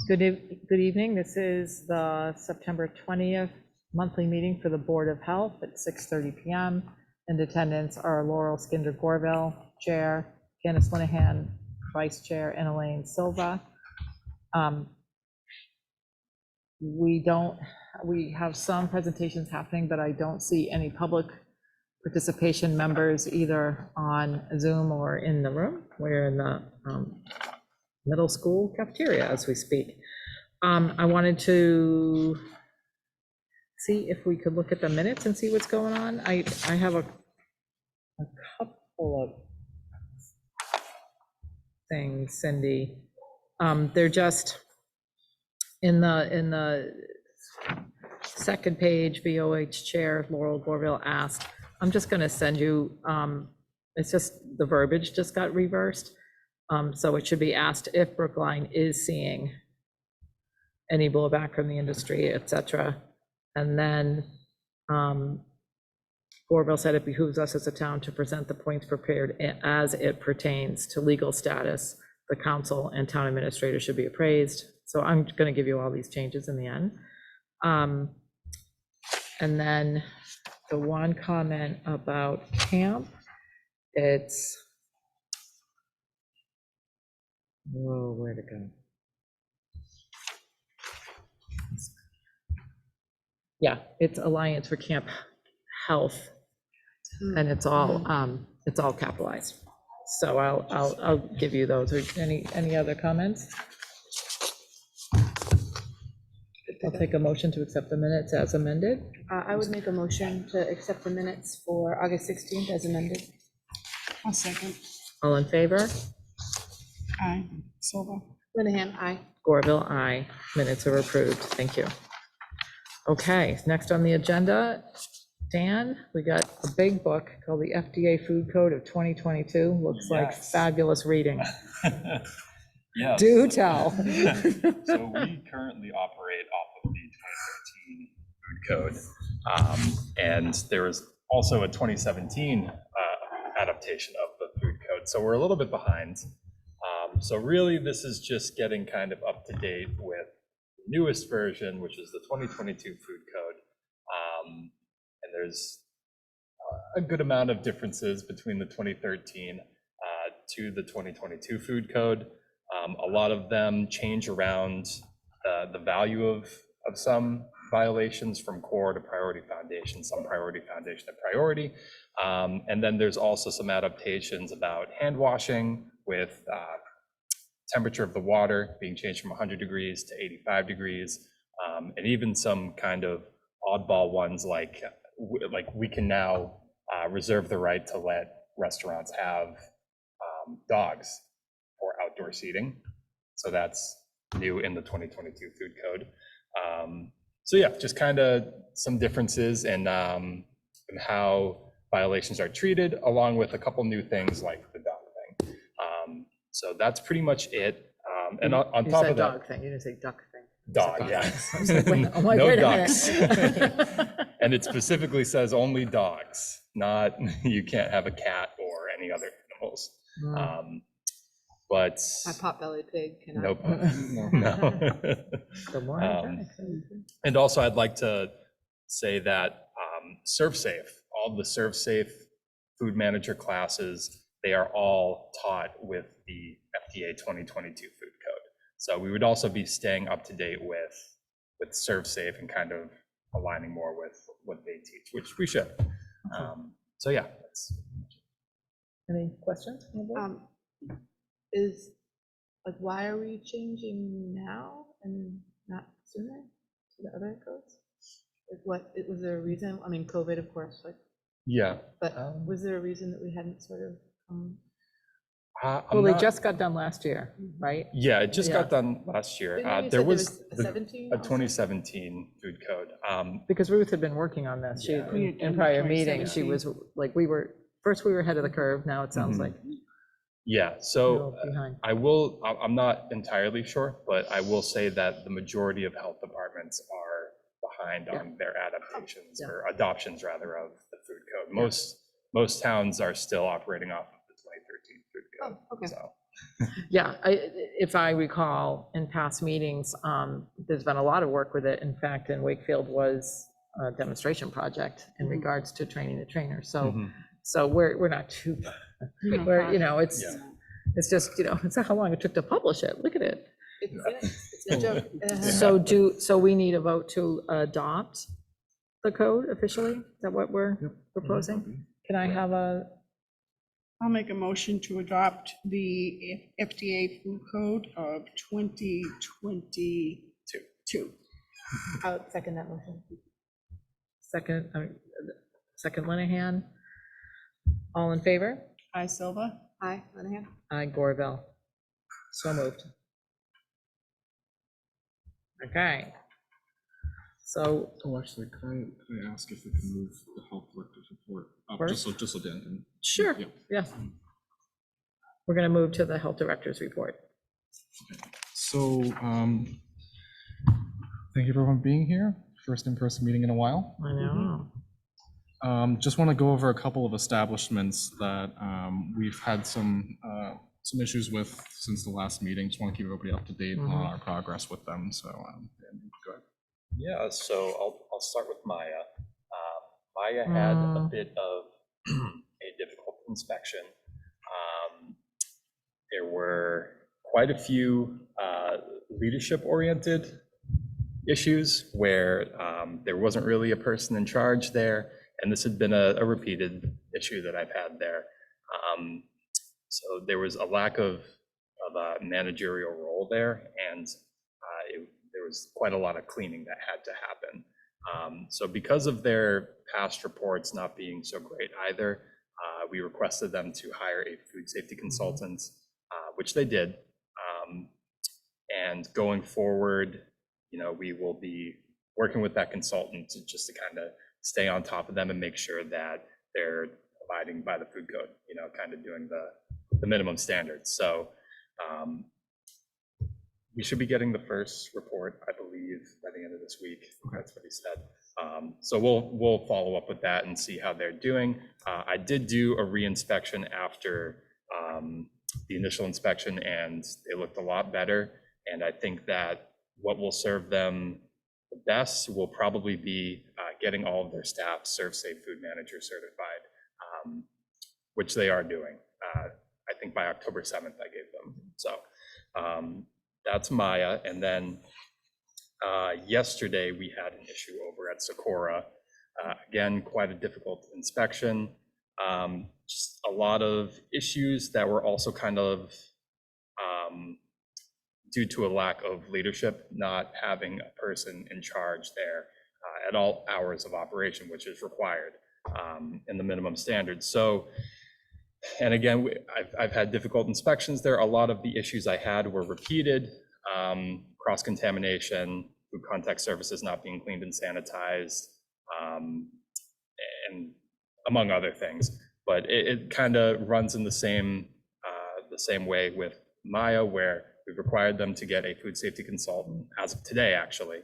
Good evening. This is the September 20th monthly meeting for the Board of Health at 6:30 p.m. In attendance are Laurel Skinder-Gorville, Chair, Candace Linehan, Vice Chair, and Elaine Silva. We have some presentations happening, but I don't see any public participation members either on Zoom or in the room. We're in the middle school cafeteria as we speak. I wanted to see if we could look at the minutes and see what's going on. I have a couple of things, Cindy. They're just in the second page. VOH Chair Laurel Gorville asked. I'm just going to send you. It's just the verbiage just got reversed. So it should be asked if Brookline is seeing any blowback from the industry, et cetera. And then Gorville said it behooves us as a town to present the points prepared as it pertains to legal status. The council and town administrator should be appraised. So I'm going to give you all these changes in the end. And then the one comment about camp, it's, whoa, where'd it go? Yeah, it's Alliance for Camp Health, and it's all capitalized. So I'll give you those. Any other comments? I'll take a motion to accept the minutes as amended. I would make a motion to accept the minutes for August 16th as amended. I'll second. All in favor? Aye. Silva. Linehan, aye. Gorville, aye. Minutes are approved. Thank you. Okay, next on the agenda, Dan, we got a big book called the FDA Food Code of 2022. Looks like fabulous reading. Yes. Do tell. So we currently operate off of the 2013 food code. And there was also a 2017 adaptation of the food code. So we're a little bit behind. So really this is just getting kind of up to date with the newest version, which is the 2022 food code. And there's a good amount of differences between the 2013 to the 2022 food code. A lot of them change around the value of some violations from core to priority foundation, some priority foundation to priority. And then there's also some adaptations about hand washing with temperature of the water being changed from 100 degrees to 85 degrees. And even some kind of oddball ones like we can now reserve the right to let restaurants have dogs for outdoor seating. So that's new in the 2022 food code. So yeah, just kind of some differences in how violations are treated, along with a couple new things like the dog thing. So that's pretty much it. And on top of that, dog thing. You didn't say duck thing. Dog, yeah. No ducks. And it specifically says only dogs, not you can't have a cat or any other animals. But My pot-bellied pig cannot. nope. No. And also I'd like to say that ServSafe, all the ServSafe food manager classes, they are all taught with the FDA 2022 food code. So we would also be staying up to date with ServSafe and kind of aligning more with what they teach, which we should. So yeah. Any questions? Why are we changing now and not sooner to the other codes? Was there a reason? I mean, COVID, of course, Yeah. But was there a reason that we hadn't sort of? Well, they just got done last year, right? Yeah, it just got done last year. There was a 2017 food code. Because Ruth had been working on this. Yeah. In prior meetings, she was like, we were ahead of the curve. Now it sounds like. Yeah, so I'm not entirely sure, but I will say that the majority of health departments are behind on their adaptations or adoptions rather of the food code. Most towns are still operating off of the 2013 food code. Oh, okay. So Yeah, if I recall in past meetings, there's been a lot of work with it. In fact, in Wakefield was a demonstration project in regards to training the trainer. So we're not too, we're, it's just, it's not how long it took to publish it. Look at it. It's a joke. So we need a vote to adopt the code officially? Is that what we're proposing? Can I have I'll make a motion to adopt the FDA food code of 2022. I'll second that motion. second, second Linehan? All in favor? Aye, Silva. Aye, Monahan? Aye, Gorville. So moved. Okay. So, Oh, actually, could I ask if we can move the health director's report up, First? just so Dan can. sure, Yeah. yeah. We're going to move to the health director's report. So, thank you for everyone being here. First in-person meeting in a while. I know. Just want to go over a couple of establishments that we've had some issues with since the last meeting. Just want to keep everybody up to date on our progress with them. So, Dan, go ahead. Yeah, so I'll start with Maya. Maya had a bit of a difficult inspection. There were quite a few leadership-oriented issues where there wasn't really a person in charge there, and this had been a repeated issue that I've had there. So there was a lack of a managerial role there, and there was quite a lot of cleaning that had to happen. So because of their past reports not being so great either, we requested them to hire a food safety consultant, which they did. And going forward, we will be working with that consultant just to kind of stay on top of them and make sure that they're abiding by the food code, kind of doing the minimum standards. So we should be getting the first report, I believe, by the end of this week. That's what he said. So we'll follow up with that and see how they're doing. I did do a re-inspection after the initial inspection, and they looked a lot better. And I think that what will serve them the best will probably be getting all of their staff ServSafe Food Manager certified, which they are doing. I think by October 7th I gave them. So that's Maya. And then yesterday we had an issue over at Socorro. Again, quite a difficult inspection. Just a lot of issues that were also kind of due to a lack of leadership, not having a person in charge there at all hours of operation, which is required in the minimum standards. So, and again, I've had difficult inspections there. A lot of the issues I had were repeated, cross-contamination, food contact surfaces not being cleaned and sanitized, and among other things. But it kind of runs in the same way with Maya, where we've required them to get a food safety consultant as of today, actually.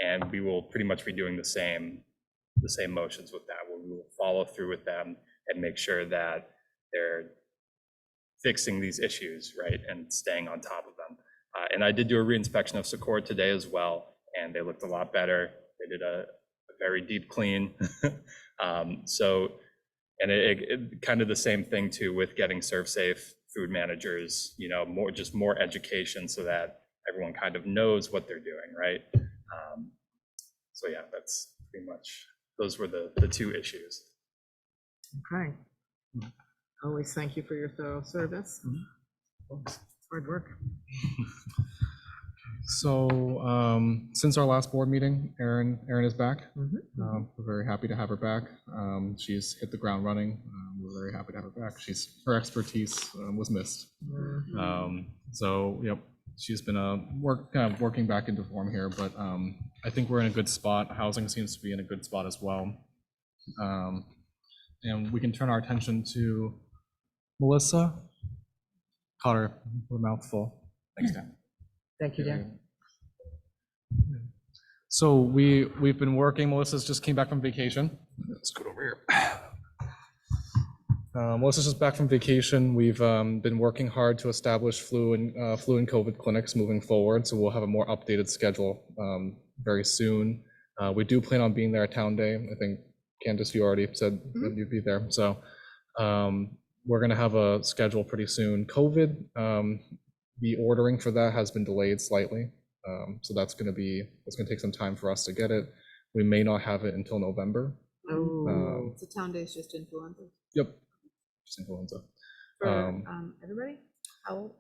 And we will pretty much be doing the same motions with that, where we will follow through with them and make sure that they're fixing these issues, right, and staying on top of them. And I did do a re-inspection of Socorro today as well, and they looked a lot better. They did a very deep clean. So, and it kind of the same thing too with getting ServSafe food managers, more education so that everyone kind of knows what they're doing, right? So yeah, that's pretty much, those were the two issues. Okay. Always thank you for your thorough service. Hard work. So since our last board meeting, Erin is back. We're very happy to have her back. She's hit the ground running. We're very happy to have her back. Her expertise was missed. So yep, she's been working back into form here, but I think we're in a good spot. Housing seems to be in a good spot as well. And we can turn our attention to Melissa. Caught her with a mouthful. Thanks, Dan. Thank you, Dan. So we've been working. Melissa's just came back from vacation. Let's go over here. Melissa's just back from vacation. We've been working hard to establish flu and COVID clinics moving forward, so we'll have a more updated schedule very soon. We do plan on being there at Town Day. I think, Candace, you already said that you'd be there. So we're going to have a schedule pretty soon. COVID, the ordering for that has been delayed slightly. So it's going to take some time for us to get it. We may not have it until November. Oh, so Town Day is just influenza Yep, just influenza. for everybody? How old?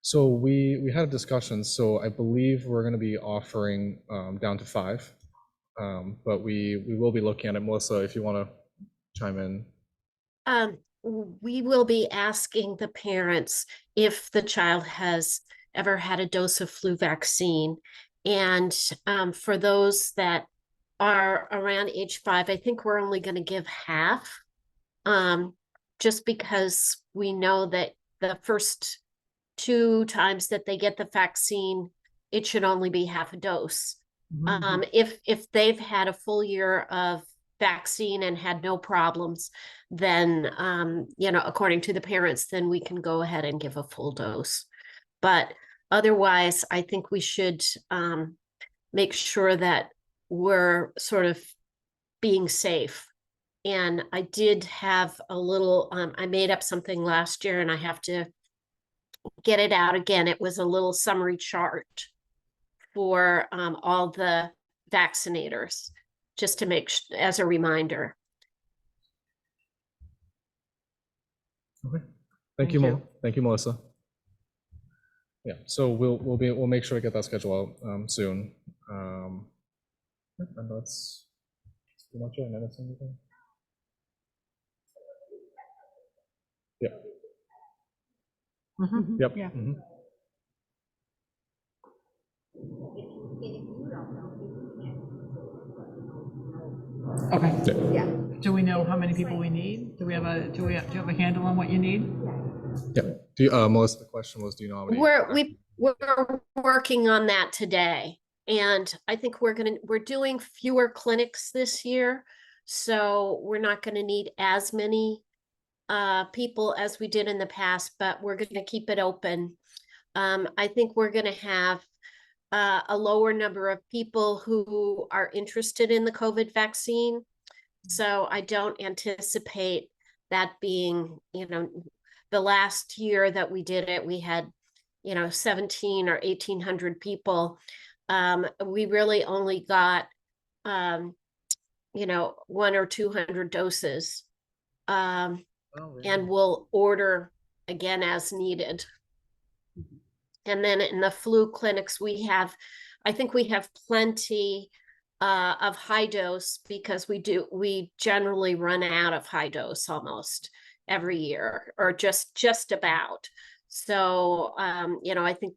So we had a discussion. So I believe we're going to be offering down to 5, but we will be looking at it. Melissa, if you want to chime in. We will be asking the parents if the child has ever had a dose of flu vaccine. And for those that are around age 5, I think we're only going to give half, just because we know that the first 2 times that they get the vaccine, it should only be half a dose. If they've had a full year of vaccine and had no problems, then according to the parents, then we can go ahead and give a full dose. But otherwise, I think we should make sure that we're sort of being safe. And I did have a little, I made up something last year and I have to get it out again. It was a little summary chart for all the vaccinators, just to make as a reminder. Okay. Thank you. Thank you, Melissa. Yeah, so we'll make sure to get that schedule out soon. And that's pretty much it. Anything? Yeah. Yep. Yeah. Okay. Yeah. Do we know how many people we need? Do you have a handle on what you need? Yeah. Do you, Melissa, the question was, do you know how many? We're working on that today. And I think we're doing fewer clinics this year. So we're not going to need as many people as we did in the past, but we're going to keep it open. I think we're going to have a lower number of people who are interested in the COVID vaccine. So I don't anticipate that being, the last year that we did it, we had, 17 or 1,800 people. We really only got, 100 or 200 doses. And we'll order again as needed. And then in the flu clinics, I think we have plenty of high dose, because we generally run out of high dose almost every year, or just about. So, I think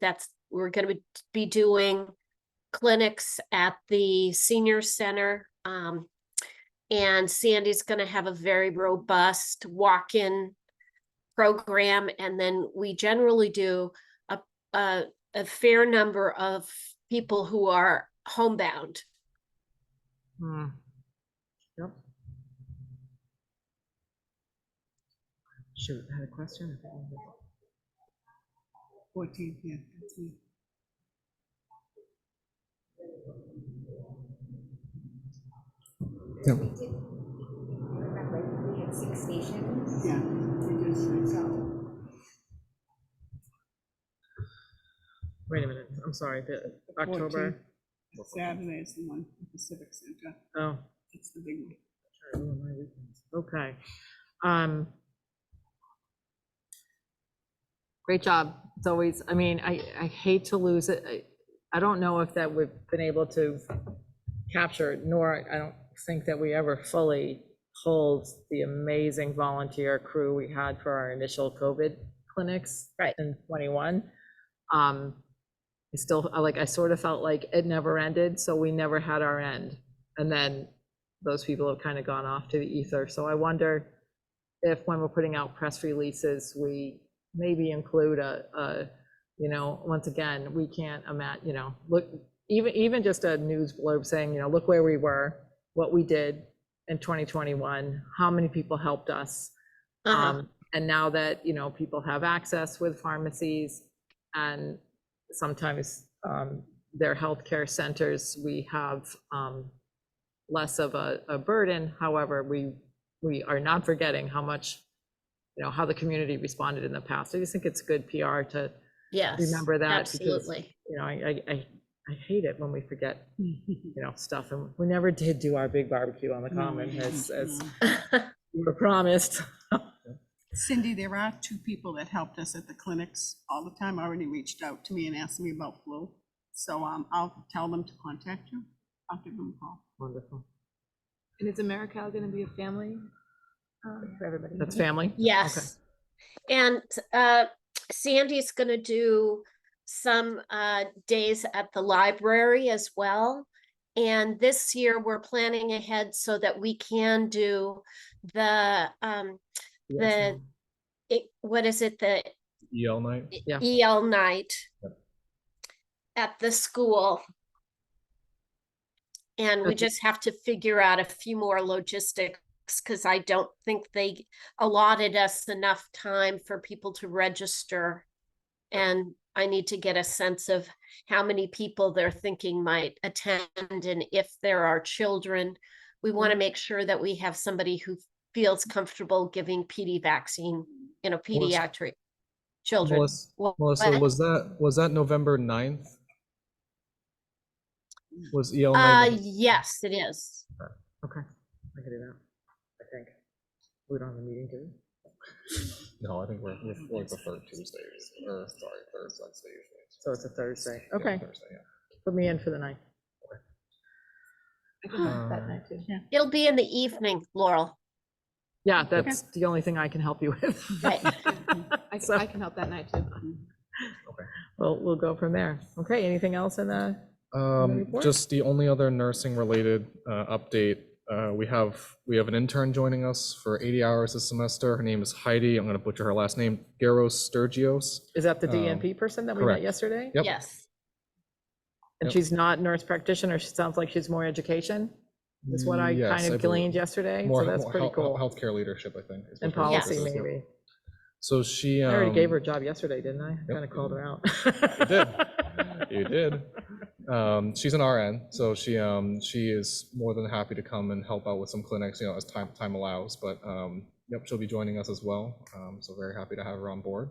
we're going to be doing clinics at the senior center. And Sandy's going to have a very robust walk-in program. And then we generally do a fair number of people who are homebound. Yep. Shoot, I had a question. 14th, yeah, that's me. Yep. We had 6 stations. Yeah, we just, so. Wait a minute, I'm sorry, the October. 14th, Saturday is the one at the Civic Center. Oh, It's the big one. okay. Great job. It's always, I hate to lose it. I don't know if that we've been able to capture, nor I don't think that we ever fully hold the amazing volunteer crew we had for our initial COVID clinics in 21. I sort of felt like it never ended, so we never had our end. And then those people have kind of gone off to the ether. So I wonder if when we're putting out press releases, we maybe include once again, we can't imagine, look, even just a news blurb saying, look where we were, what we did in 2021, how many people helped us, Uh-huh. And now that, people have access with pharmacies and sometimes their healthcare centers, we have less of a burden. However, we are not forgetting how much, how the community responded in the past. I just think it's good PR to Yes, remember that because, absolutely. I hate it when we forget, stuff. And we never did do our big barbecue on the common as we were promised. Cindy, there are two people that helped us at the clinics all the time, already reached out to me and asked me about flu. So I'll tell them to contact you. I'll give them a call. Wonderful. And is AmeriCal going to be a family for everybody? That's family? Yes. And Sandy's gonna do some days at the library as well. And this year, we're planning ahead so that we can do the what is it, the EL night. Yeah. EL night Yep. at the school. And we Okay. just have to figure out a few more logistics because I don't think they allotted us enough time for people to register. And I need to get a sense of how many people they're thinking might attend, and if there are children, we want to make sure that we have somebody who feels comfortable giving PD vaccine, pediatric children. Melissa, What? was that November 9th? Was EL night? Yes, it is. Okay, I can do that, I think. We don't have a meeting, do we? No, I think we're like the third Tuesday, or sorry, third Wednesday usually. So it's a Thursday. Yeah, Okay, Thursday, yeah. put me in for the night. I can help that night too. It'll be in the evening, Laurel. Yeah, that's the only thing I can help you with. Right. I can help that night too. Well, we'll go from there. Okay, anything else in the report? Just the only other nursing related update, we have an intern joining us for 80 hours this semester. Her name is Heidi. I'm going to butcher her last name, Garros Sturgios. Is that the DNP person that we met correct. yesterday? Yep. Yes. And Yep. she's not nurse practitioner, she sounds like she's more education, is what I Yes, kind I of believe. gleaned yesterday, so that's pretty cool. Healthcare leadership, I think. is And what her policy, focus is. maybe. So she. I already gave her a job yesterday, didn't I? Yep. Kind of called her out. You did. You did. She's an RN, so she is more than happy to come and help out with some clinics, as time allows. But yep, she'll be joining us as well. So very happy to have her on board.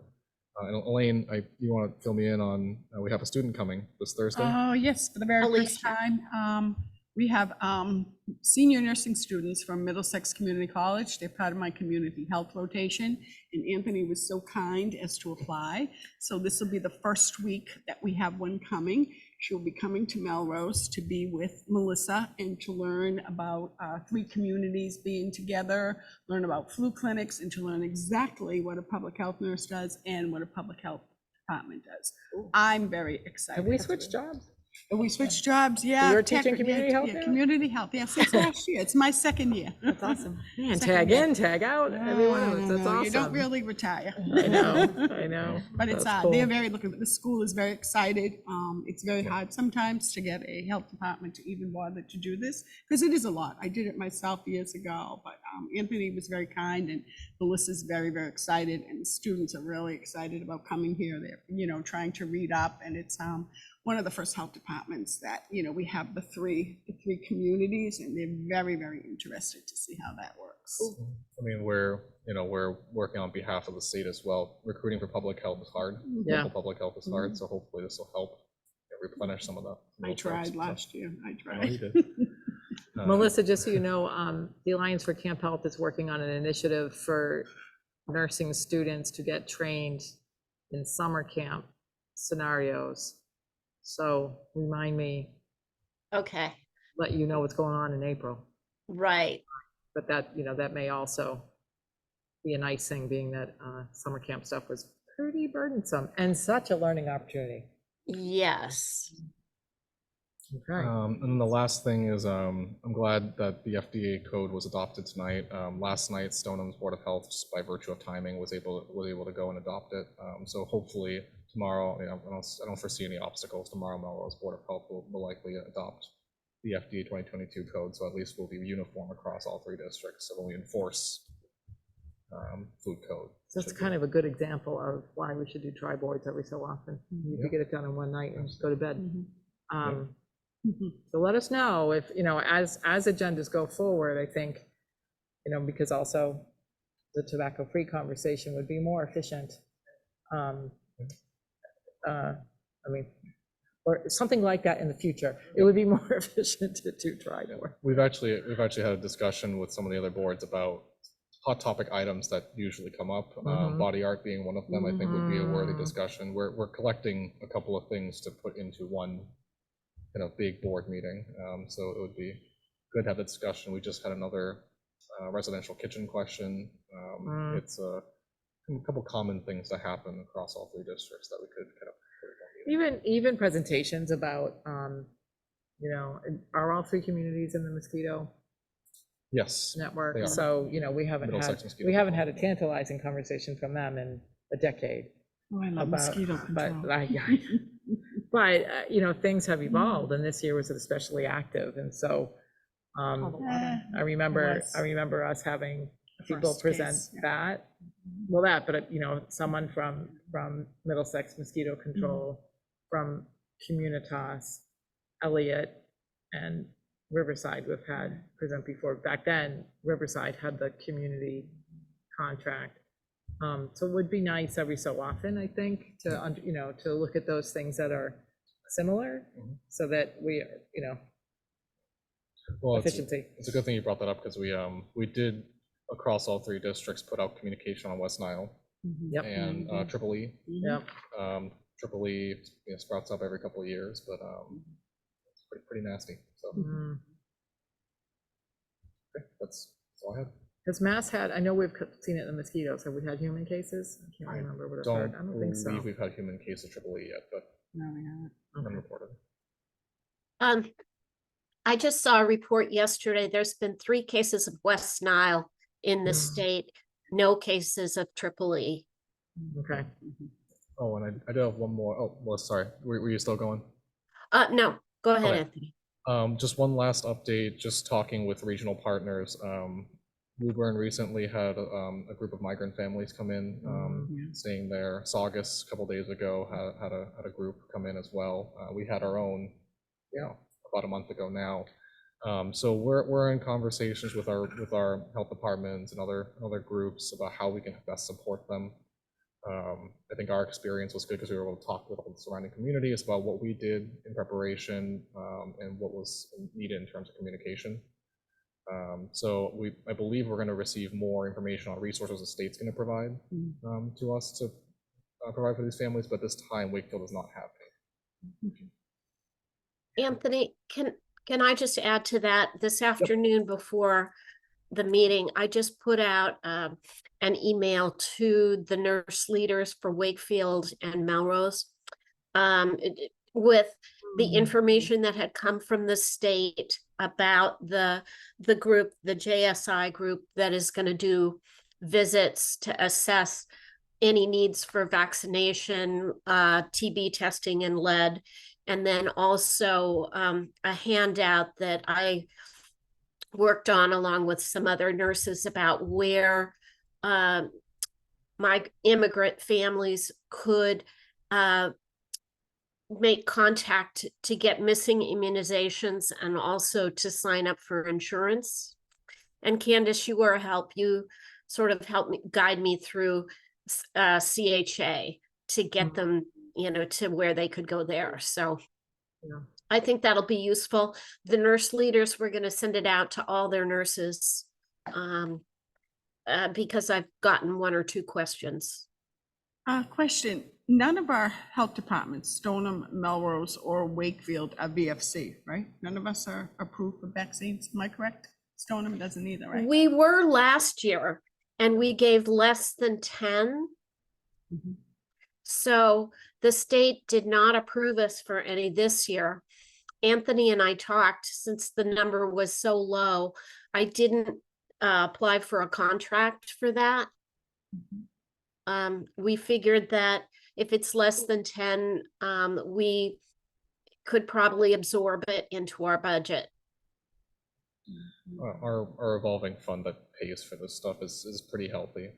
And Elaine, you want to fill me in on? We have a student coming this Thursday. Oh, yes, for the very first Alicia. time. We have senior nursing students from Middlesex Community College. They're part of my community health rotation, and Anthony was so kind as to apply. So this will be the first week that we have one coming. She'll be coming to Melrose to be with Melissa and to learn about 3 communities being together, learn about flu clinics, and to learn exactly what a public health nurse does and what a public health department does. I'm very excited. Have we switched jobs? And we switched jobs, yeah. You're teaching community health Yeah, now? community health, yeah, since last year. It's my second year. That's awesome. Man, Second tag year. in, tag out, every one of us, that's No, awesome. you don't really retire. I know. But it's, That's they're cool. very looking, the school is very excited. It's very hard sometimes to get a health department to even bother to do this, because it is a lot. I did it myself years ago, but Anthony was very kind, and Melissa's very, very excited, and the students are really excited about coming here. They're, trying to read up, and it's one of the first health departments that, we have the three communities, and they're very, very interested to see how that works. I mean, we're working on behalf of the state as well. Recruiting for public health is hard. Yeah. Local public health is hard, so hopefully this will help replenish some of the. I tried last year, I I know you tried. did. Melissa, just so you know, the Alliance for Camp Health is working on an initiative for nursing students to get trained in summer camp scenarios. So remind me, Okay, let you know what's going on in April. right. But that, that may also be a nice thing, being that summer camp stuff was pretty burdensome and such a learning opportunity. Yes. Okay. And then the last thing is, I'm glad that the FDA code was adopted tonight. Last night, Stoneham's Board of Health, just by virtue of timing, was able to go and adopt it. So hopefully tomorrow, I don't foresee any obstacles. Tomorrow, Melrose Board of Health will likely adopt the FDA 2022 code. So at least we'll be uniform across all 3 districts. So when we enforce food code. So that's should be. kind of a good example of why we should do tri-boards every so often. You Yeah. could get it done in one night and just go to bed. Mhm. So let us know if, as agendas go forward, I think, because also the tobacco-free conversation would be more efficient. I mean, or something like that in the future. It would be more efficient to do tri-board. We've actually had a discussion with some of the other boards about hot topic items that usually come up. Mhm. Body art being one of them, I think would be a worthy Mhm. discussion. We're collecting a couple of things to put into one big board meeting. So it would be good to have the discussion. We just had another residential kitchen question. It's a couple common things that happen across all 3 districts that we could kind of put in one meeting. Even presentations about, are all 3 communities in the mosquito Yes. network? They are. So, we haven't Middlesex had, mosquito we haven't control. had a tantalizing conversation from them in a decade. Oh, I love About- mosquito but control. But, things have evolved, and this year was especially active, and so, I remember us having people First present case, yeah. that. Well, that, but, someone from Middlesex Mosquito Control, from Communitas, Elliott, and Riverside we've had present before. Back then, Riverside had the community contract. So it would be nice every so often, I think, to look at those things that are similar, so that we, Well, efficiency. it's a good thing you brought that up because we did across all 3 districts put out communication on West Nile Yep, and Triple E. yep. Triple E sprouts up every couple of years, but it's pretty nasty. So okay, that's all I have. Has Mass had, I know we've seen it in the mosquitoes, have we had human cases? I can't remember what I've heard. I don't think so. believe we've had human case of Triple E yet, but No, we haven't. unreported. I just saw a report yesterday. There's been 3 cases of West Nile in the state, no cases of Triple E. Okay. Oh, and I do have one more. Oh, well, sorry. Were you still going? No, go ahead, Okay. Anthony. Just one last update, just talking with regional partners. Woburn recently had a group of migrant families come in, staying there. Saugus a couple days ago had a group come in as well. We had our own, about a month ago now. So we're in conversations with our health departments and other groups about how we can best support them. I think our experience was good because we were able to talk with all the surrounding communities about what we did in preparation and what was needed in terms of communication. So I believe we're going to receive more information on resources the state's going to provide to us to provide for these families, but this time Wakefield does not have any. Anthony, can I just add to that? This afternoon before the meeting, I just put out an email to the nurse leaders for Wakefield and Melrose with the information that had come from the state about the group, the JSI group that is going to do visits to assess any needs for vaccination, TB testing, and lead. And then also a handout that I worked on along with some other nurses about where my immigrant families could make contact to get missing immunizations and also to sign up for insurance. And Candace, you were a help. You sort of helped me guide me through CHA to get them, to where they could go there. So I think that'll be useful. The nurse leaders, we're going to send it out to all their nurses because I've gotten 1 or 2 questions. Question, none of our health departments, Stoneham, Melrose, or Wakefield are VFC, right? None of us are approved for vaccines, am I correct? Stoneham doesn't either, right? We were last year and we gave less than 10. So the state did not approve us for any this year. Anthony and I talked, since the number was so low, I didn't apply for a contract for that. We figured that if it's less than 10, we could probably absorb it into our budget. Our revolving fund that pays for this stuff is pretty healthy.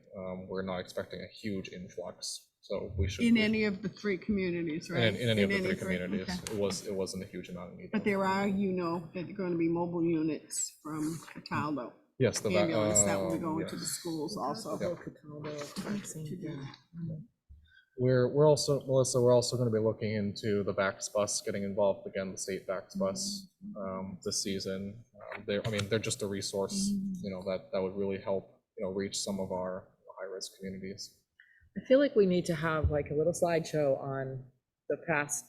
We're not expecting a huge influx, so we should. In any of the 3 communities, right? In any of the 3 three, communities, okay. it wasn't a huge amount of need. But there are, that are going to be mobile units from Cataldo. Yes, the Ambulance that will be going to the yes. schools also. We're also, Melissa, we're also going to be looking into the VAX bus, getting involved again, the state VAX bus this season. They're just a resource, that would really help, reach some of our high-risk communities. I feel like we need to have like a little slideshow on the past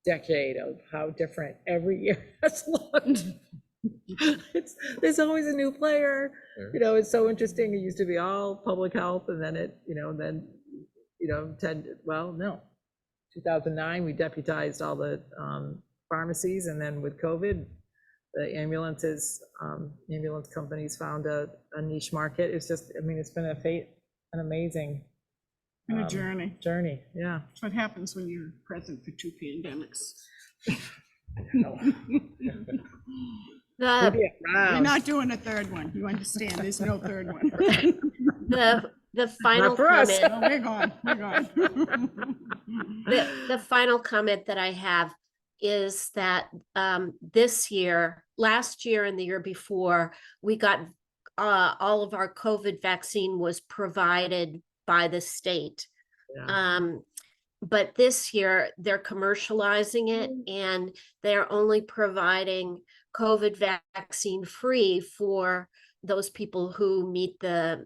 decade of how different every year has looked. There's always a new player, it's so interesting. It used to be all public health, and then 2009, we deputized all the pharmacies, and then with COVID, the ambulance companies found a niche market. It's just, it's been an amazing And a journey. Yeah. That's what happens when you're present for 2 pandemics. We're not doing a 3rd one. You understand? There's no 3rd one. The final for us. comment, No, we're gone. the final comment that I have is that last year and the year before, we got all of our COVID vaccine was provided by the state. Yeah. But this year they're commercializing it, and they're only providing COVID vaccine free for those people who meet the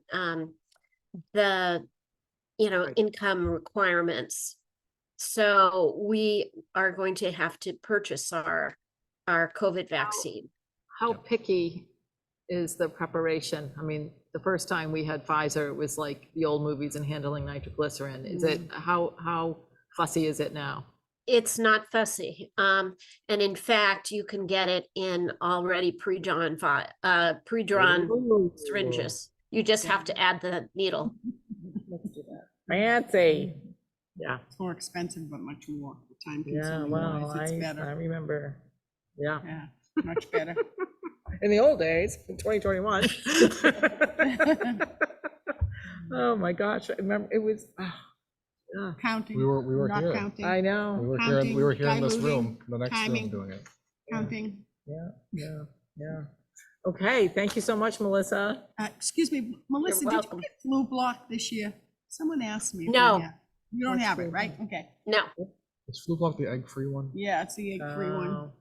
income requirements. So we are going to have to purchase our COVID vaccine. How picky is the preparation? The first time we had Pfizer, it was like the old movies and handling nitroglycerin. Is it, how fussy is it now? It's not fussy. And in fact, you can get it in already pre-drawn syringes. You just have to add the needle. Let's do that. Fancy. Yeah. It's more expensive, but much more time Yeah, consuming. well, It's I better. remember. Yeah. Yeah, much better. In the old days, in 2021. Oh my gosh, I remember it was, yeah, Counting. We were not here. counting. I know. We were here in this Diluting, room, the next timing. room doing it. Counting. Yeah. Okay, thank you so much, Melissa. Excuse me, Melissa, did you welcome. get flu block this year? Someone asked me. if we No. had. You don't What's have it, flu right? Okay. No, Is Flu Block the egg-free one? Yeah, it's the egg-free one. Oh,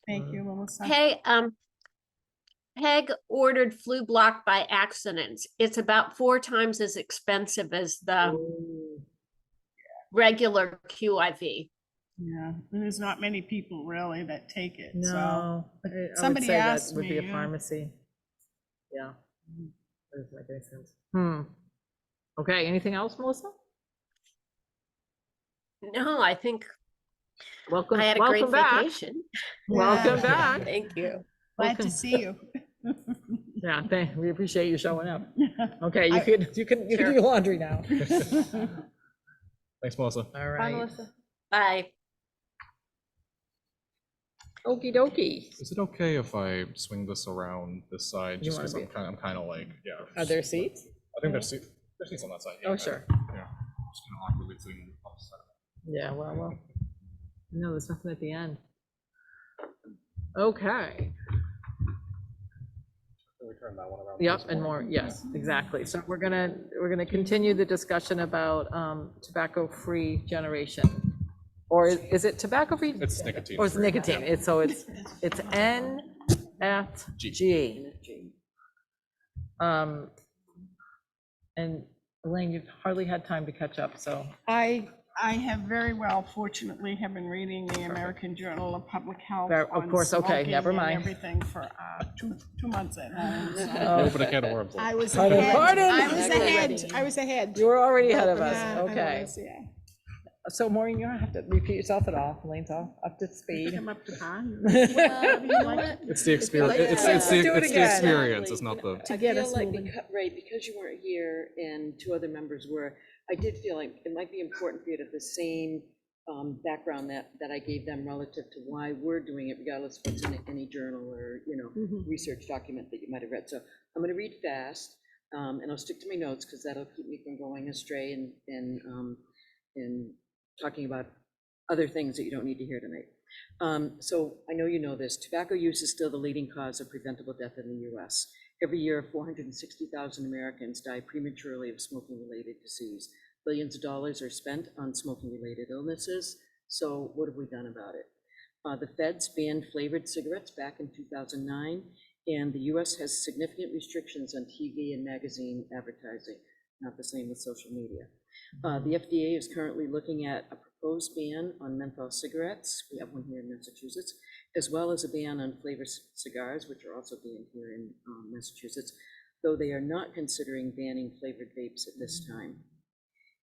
Thank you, Melissa. Peg ordered flu block by accident. It's about 4 times as expensive as the oh, regular QIV. Yeah, and there's not many people really that take it, so. no. I would somebody say that asked would be me, a yeah. pharmacy. Yeah. That doesn't make any sense. Okay, anything else, Melissa? No, I think Welcome, I had a great welcome back. vacation. Welcome Yeah. back. Thank you. Glad Okay. to see you. Yeah, we appreciate you showing up. Okay, you I- can do Sure. your laundry now. Thanks, Melissa. All Bye, right. Melissa. Bye. Okey dokey. Is it okay if I swing this around this side? You Just wanna because I'm kind of like, yeah. Are there seats? I think there's seats on that side. Oh, sure. Yeah. Just kind of awkwardly sitting on the opposite side. Yeah, well, no, there's nothing at the end. Okay, Can we turn that one around? yep, please? and more, yes, exactly. So we're gonna continue the discussion about tobacco-free generation. Or is it tobacco-free? It's nicotine. Or it's free. nicotine, Yeah. it's NFG. And Elaine, you've hardly had time to catch up, so. I have very well, fortunately, have been reading the American Journal of Public Health. Of on course, okay, smoking never and mind. Everything for 2 months at home. so. Open a can of worms. I was Pardon, ahead. pardon? I was Actually ahead. ready. I was ahead. You were already ahead of Yeah, us, I okay. was, yeah. So Maureen, you don't have to repeat yourself at all, Elaine's all up to speed. Come up to par. It's the experience. like It's that. the Do it it's the again. experience. It's not the. To get us feel like moving. because you weren't here and 2 other members were, I did feel like it might be important for you to have the same background that I gave them relative to why we're doing it, regardless of what's in any journal or, research document that you might have read. So I'm going to read fast, and I'll stick to my notes because that'll keep me from going astray and talking about other things that you don't need to hear tonight. So I know you know this. Tobacco use is still the leading cause of preventable death in the U.S. Every year, 460,000 Americans die prematurely of smoking-related disease. Billions of dollars are spent on smoking-related illnesses. So what have we done about it? The feds banned flavored cigarettes back in 2009, and the U.S. has significant restrictions on TV and magazine advertising, not the same with social media. The FDA is currently looking at a proposed ban on menthol cigarettes. We have one here in Massachusetts, as well as a ban on flavored cigars, which are also banned here in Massachusetts, though they are not considering banning flavored vapes at this time.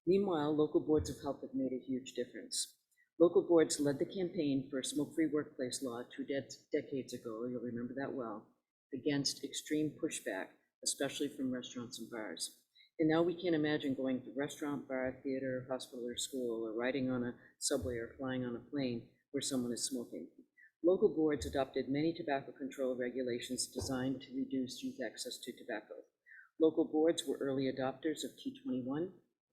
Meanwhile, local boards of health have made a huge difference. Local boards led the campaign for a smoke-free workplace law 2 decades ago, you'll remember that well, against extreme pushback, especially from restaurants and bars. And now we can't imagine going to restaurant, bar, theater, hospital, or school, or riding on a subway or flying on a plane where someone is smoking. Local boards adopted many tobacco control regulations designed to reduce youth access to tobacco. Local boards were early adopters of T21,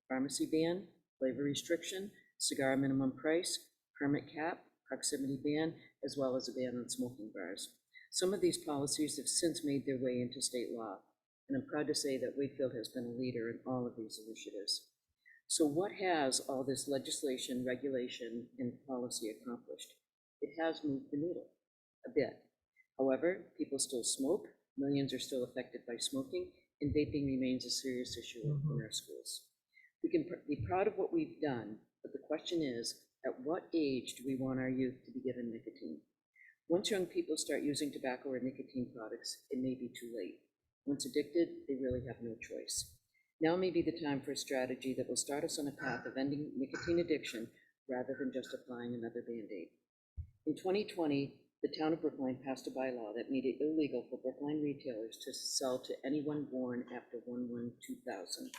pharmacy ban, flavor restriction, cigar minimum price, permit cap, proximity ban, as well as a ban on smoking bars. Some of these policies have since made their way into state law, and I'm proud to say that Wakefield has been a leader in all of these initiatives. So what has all this legislation, regulation, and policy accomplished? It has moved the needle a bit. However, people still smoke, millions are still affected by smoking, and vaping remains a serious issue in our schools. We can be proud of what we've done, but the question is, at what age do we want our youth to be given nicotine? Once young people start using tobacco or nicotine products, it may be too late. Once addicted, they really have no choice. Now may be the time for a strategy that will start us on a path of ending nicotine addiction rather than just applying another Band-Aid. In 2020, the town of Brookline passed a bylaw that made it illegal for Brookline retailers to sell to anyone born after 1/1/2000.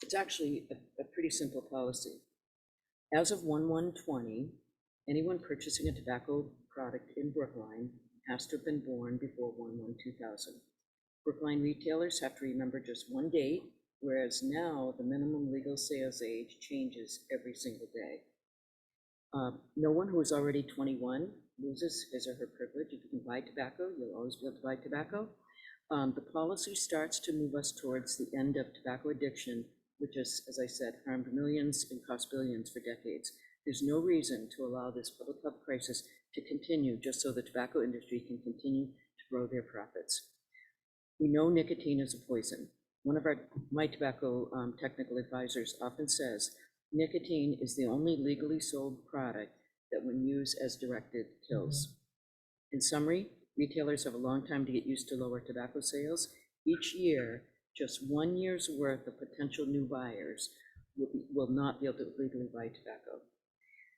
It's actually a pretty simple policy. As of 1/1/20, anyone purchasing a tobacco product in Brookline has to have been born before 1/1/2000. Brookline retailers have to remember just one date, whereas now the minimum legal sales age changes every single day. No one who is already 21 loses his or her privilege. If you can buy tobacco, you'll always be able to buy tobacco. The policy starts to move us towards the end of tobacco addiction, which has, as I said, harmed millions and cost billions for decades. There's no reason to allow this public health crisis to continue just so the tobacco industry can continue to grow their profits. We know nicotine is a poison. One of my tobacco technical advisors often says, nicotine is the only legally sold product that when used as directed kills. In summary, retailers have a long time to get used to lower tobacco sales. Each year, just 1 year's worth of potential new buyers will not be able to legally buy tobacco.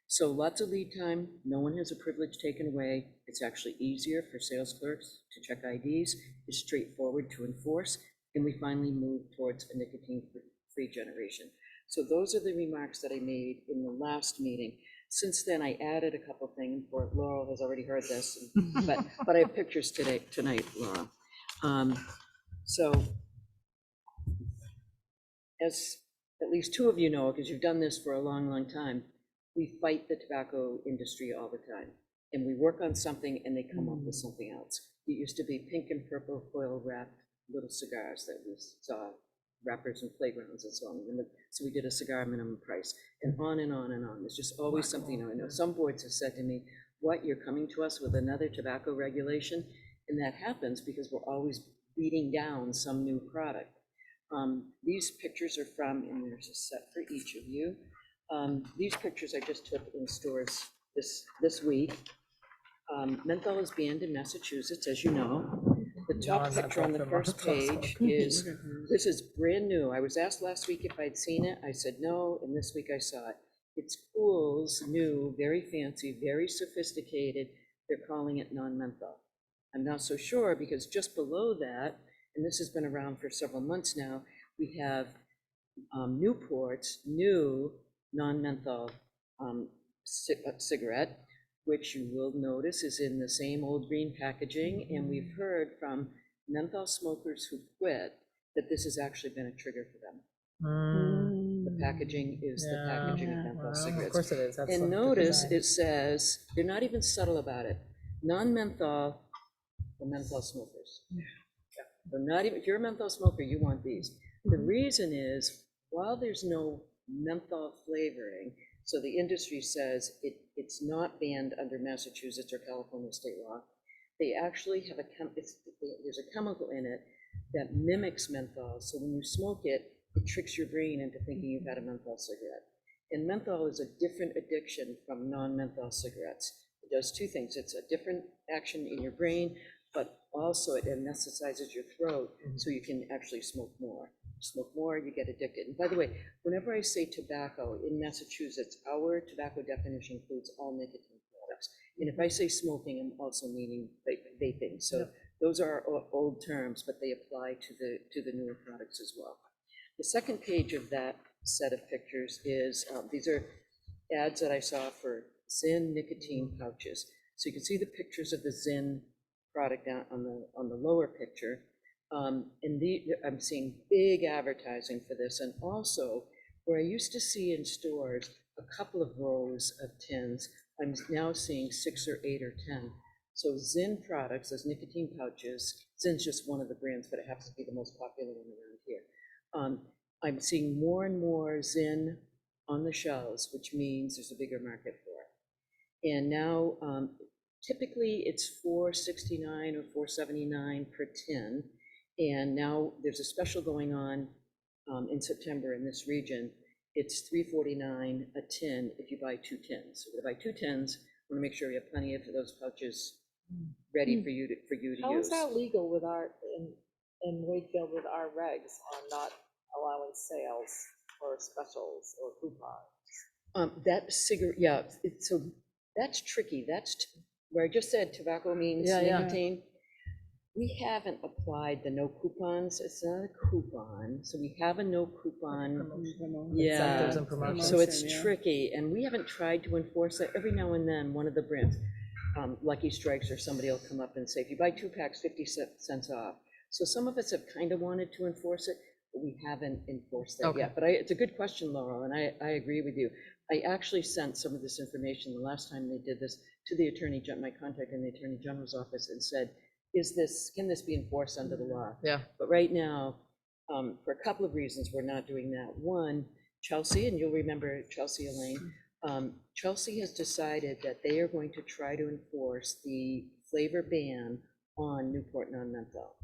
So lots of lead time, no one has a privilege taken away. It's actually easier for sales clerks to check IDs, it's straightforward to enforce, and we finally move towards a nicotine-free generation. So those are the remarks that I made in the last meeting. Since then, I added a couple things, for Laurel has already heard this, but I have pictures tonight, Laurel. So as at least 2 of you know, because you've done this for a long, long time, we fight the tobacco industry all the time. And we work on something and they come up with something else. It used to be pink and purple foil wrapped little cigars that we saw wrappers and playgrounds and so on. So we did a cigar minimum price, and on and on and on. There's just always something new. I know some boards have said to me, what, you're coming to us with another tobacco regulation? And that happens because we're always beating down some new product. These pictures are from, and there's a set for each of you. These pictures I just took in stores this week. Menthol is banned in Massachusetts, as you know. The top picture on the first page is, this is brand new. I was asked last week if I'd seen it. I said no, and this week I saw it. It's Kohl's new, very fancy, very sophisticated. They're calling it non-menthol. I'm not so sure because just below that, and this has been around for several months now, we have Newport's new non-menthol cigarette, which you will notice is in the same old green packaging. And we've heard from menthol smokers who quit that this has actually been a trigger for them. The packaging is the Yeah. packaging of Yeah. menthol Well, of cigarettes. course it is. That's And the good notice design. it says, they're not even subtle about it, non-menthol for menthol smokers. So not even, if you're a menthol smoker, you want these. The reason is, while there's no menthol flavoring, so the industry says it's not banned under Massachusetts or California state law, they actually have there's a chemical in it that mimics menthol. So when you smoke it, it tricks your brain into thinking you've had a menthol cigarette. And menthol is a different addiction from non-menthol cigarettes. It does two things. It's a different action in your brain, but also it anesthetizes your throat so you can actually smoke more. Smoke more, you get addicted. And by the way, whenever I say tobacco in Massachusetts, our tobacco definition includes all nicotine products. And if I say smoking, I'm also meaning vaping. So those are old terms, but they apply to the newer products as well. The second page of that set of pictures is, these are ads that I saw for Zyn nicotine pouches. So you can see the pictures of the Zyn product down on the lower picture. And I'm seeing big advertising for this. And also, where I used to see in stores a couple of rows of tins, I'm now seeing 6 or 8 or 10. So Zyn products, those nicotine pouches, Zyn's just one of the brands, but it happens to be the most popular one around here. I'm seeing more and more Zyn on the shelves, which means there's a bigger market for it. And now, typically it's $4.69 or $4.79 per tin. And now there's a special going on in September in this region. It's $3.49 a tin if you buy 2 tins. So if you buy 2 tins, I want to make sure you have plenty of those pouches ready for you to How use. is that legal with in Wakefield with our regs on not allowing sales or specials or coupons? That cigarette, yeah, so that's tricky. That's where I just said tobacco means Yeah, yeah. nicotine. We haven't applied the no coupons. It's not a coupon, so we have a no coupon. Yeah, Incentives and promotions. so it's Promotion, yeah. tricky, and we haven't tried to enforce it. Every now and then, one of the brands, Lucky Strikes or somebody will come up and say, if you buy 2 packs, 50 cents off. So some of us have kind of wanted to enforce it, but we haven't enforced that Okay. yet. But it's a good question, Laurel, and I agree with you. I actually sent some of this information the last time they did this to the my contact in the Attorney General's office, and said, can this be enforced under the law? Yeah. But right now, for a couple of reasons, we're not doing that. One, Chelsea, and you'll remember Chelsea Elaine, Chelsea has decided that they are going to try to enforce the flavor ban on Newport non-menthol.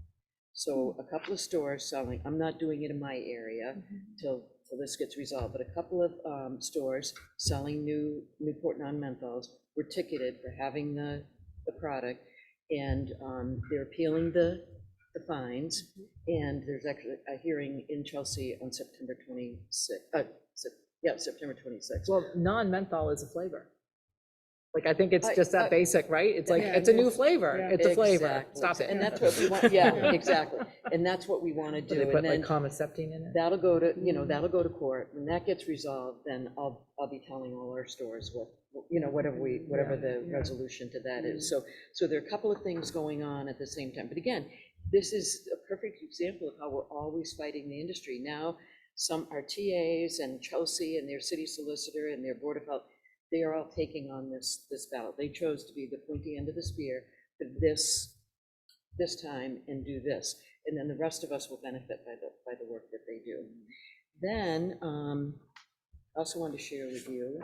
So a couple of stores selling, I'm not doing it in my area till this gets resolved, but a couple of stores selling Newport non-menthols were ticketed for having the product, and they're appealing the fines, and there's actually a hearing in Chelsea on September 26th. September 26th. Well, non-menthol is a flavor. Like, I think it's just I- that basic, right? It's like, Yeah, it's a it new is. flavor. Yeah. It's a flavor. Exactly. Stop it. And that's what we want, yeah, exactly. And that's what we want to Do do. they put And like then comacetine in it? that'll go to, that'll go to court. When that gets resolved, then I'll be telling all our stores whatever the Yeah. resolution to that is. So there are a couple of things going on at the same time. But again, this is a perfect example of how we're always fighting the industry. Now, some RTAs and Chelsea and their city solicitor and their board of health, they are all taking on this battle. They chose to be the pointy end of the spear for this time and do this. And then the rest of us will benefit by the work that they do. Then, I also wanted to share with you,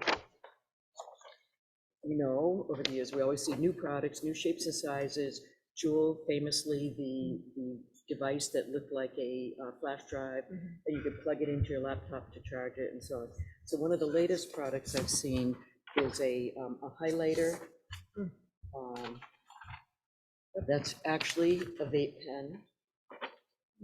over the years, we always see new products, new shapes and sizes. Jewel, famously, the device that looked like a flash drive, and you could plug it into your laptop to charge it and so on. So one of the latest products I've seen is a highlighter. That's actually a vape pen.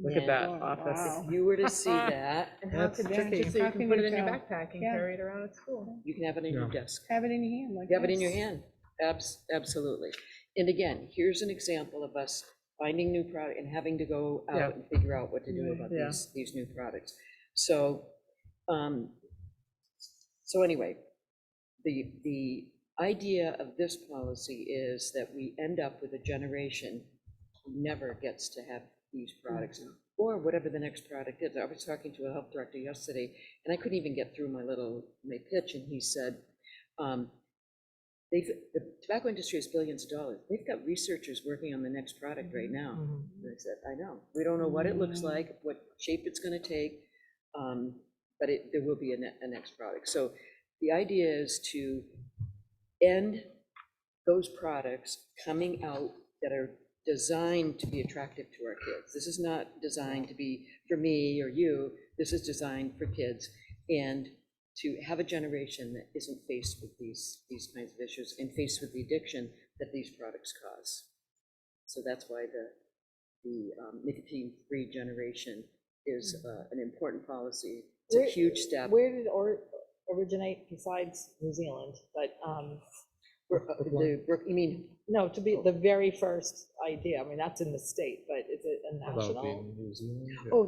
Look at that And office. Wow. if you were to see that, And how That's could tricky. just so you How can can put you it in your tell? backpack and Yeah. carry it around at school. you can have it in your Yeah. desk. Have it in your hand like You have it in your this. hand. Absolutely. And again, here's an example of us finding new product and having to go Yeah. out and figure out what to do about Yeah. these new products. So So anyway, the idea of this policy is that we end up with a generation who never gets to have these products, or whatever the next product is. I was talking to a health director yesterday, and I couldn't even get through my pitch, and he said, the tobacco industry is billions of dollars. They've got researchers working on the next product right now. And I said, I know. We don't know what it looks like, what shape it's going to take, but there will be a next product. So the idea is to end those products coming out that are designed to be attractive to our kids. This is not designed to be for me or you. This is designed for kids, and to have a generation that isn't faced with these kinds of issues and faced with the addiction that these products cause. So that's why the nicotine-free generation is an important policy. It's a huge step. Where did it originate besides New Zealand? But You mean, no, to be the very first idea. I mean, that's in the state, but is it a About national? being New Zealand. Yeah. oh,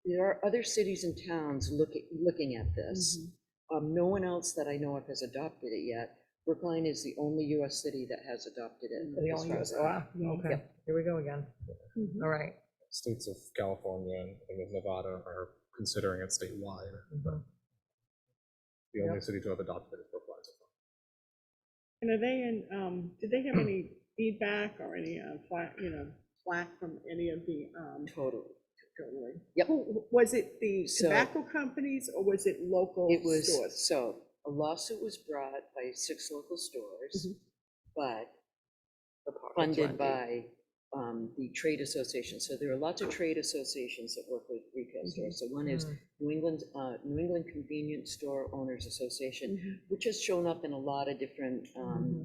there are other cities and towns looking at this. No one else that I know of has adopted it yet. Brookline is the only US city that has adopted it. The as only far US, as I know. wow, okay, Yep. here we go again. All right. States of California and I think Nevada are considering it statewide. But the only city to have adopted it is Brookline so far. And are they in, did they have any feedback or any, flack from any of the, Totally. totally? Yep. Was it the So- tobacco companies or was it local It was, stores? so a lawsuit was brought by 6 local stores, but funded by the trade association. So there are lots of trade associations that work with retail stores. So one is New England Convenience Store Owners Association, which has shown up in a lot of different